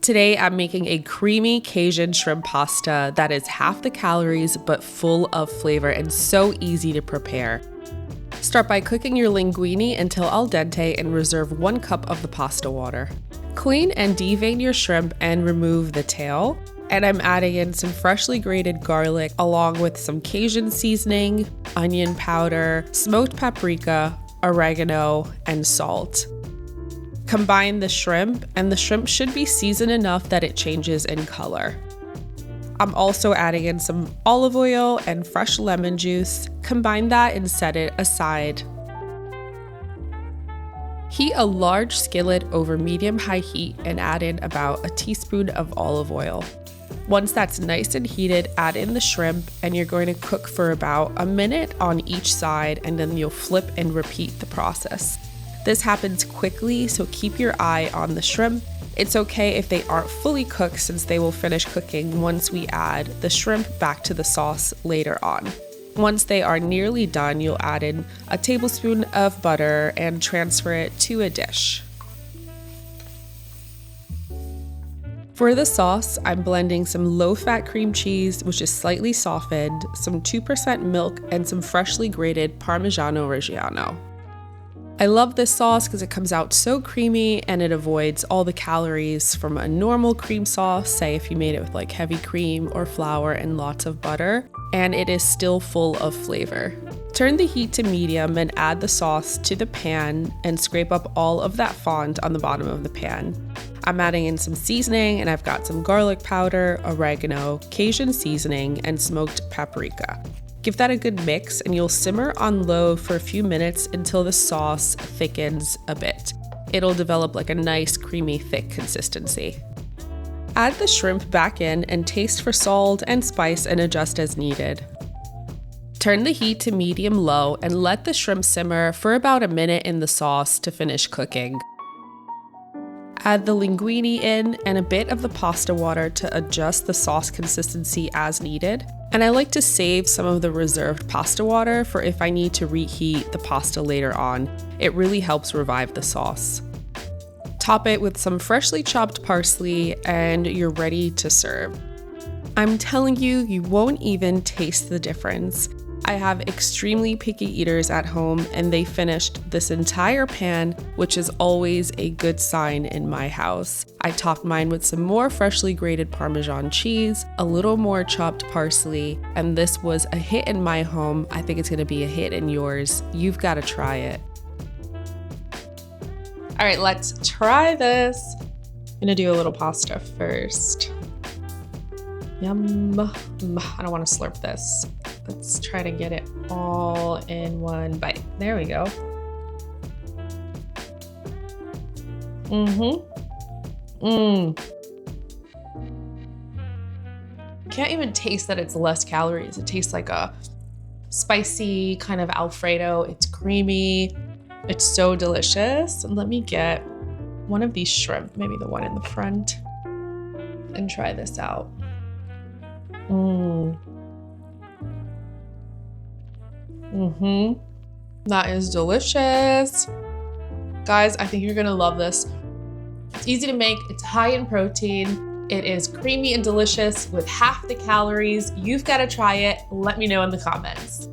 Today, I'm making a creamy Cajun shrimp pasta that is half the calories but full of flavor and so easy to prepare. Start by cooking your linguine until al dente and reserve 1 cup of the pasta water. Clean and devein your shrimp and remove the tail. And I'm adding in some freshly grated garlic along with some Cajun seasoning, onion powder, smoked paprika, oregano, and salt. Combine the shrimp, and the shrimp should be seasoned enough that it changes in color. I'm also adding in some olive oil and fresh lemon juice. Combine that and set it aside. Heat a large skillet over medium-high heat and add in about a teaspoon of olive oil. Once that's nice and heated, add in the shrimp, and you're going to cook for about a minute on each side, and then you'll flip and repeat the process. This happens quickly, so keep your eye on the shrimp. It's okay if they aren't fully cooked since they will finish cooking once we add the shrimp back to the sauce later on. Once they are nearly done, you'll add in a tablespoon of butter and transfer it to a dish. For the sauce, I'm blending some low-fat cream cheese, which is slightly softened, some 2% milk, and some freshly grated Parmigiano Reggiano. I love this sauce because it comes out so creamy and it avoids all the calories from a normal cream sauce, say if you made it with like heavy cream or flour and lots of butter, and it is still full of flavor. Turn the heat to medium and add the sauce to the pan and scrape up all of that fond on the bottom of the pan. I'm adding in some seasoning, and I've got some garlic powder, oregano, Cajun seasoning, and smoked paprika. Give that a good mix, and you'll simmer on low for a few minutes until the sauce thickens a bit. It'll develop like a nice creamy thick consistency. Add the shrimp back in and taste for salt and spice and adjust as needed. Turn the heat to medium-low and let the shrimp simmer for about a minute in the sauce to finish cooking. Add the linguine in and a bit of the pasta water to adjust the sauce consistency as needed. And I like to save some of the reserved pasta water for if I need to reheat the pasta later on. It really helps revive the sauce. Top it with some freshly chopped parsley and you're ready to serve. I'm telling you, you won't even taste the difference. I have extremely picky eaters at home and they finished this entire pan, which is always a good sign in my house. I topped mine with some more freshly grated Parmesan cheese, a little more chopped parsley, and this was a hit in my home. I think it's gonna be a hit in yours. You've gotta try it. All right, let's try this. I'm gonna do a little pasta first. Yum. I don't wanna slurp this. Let's try to get it all in one bite. There we go. Can't even taste that it's less calories. It tastes like a spicy kind of Alfredo. It's creamy. It's so delicious. Let me get one of these shrimp, maybe the one in the front, and try this out. That is delicious. Guys, I think you're gonna love this. It's easy to make, it's high in protein, it is creamy and delicious with half the calories. You've gotta try it. Let me know in the comments.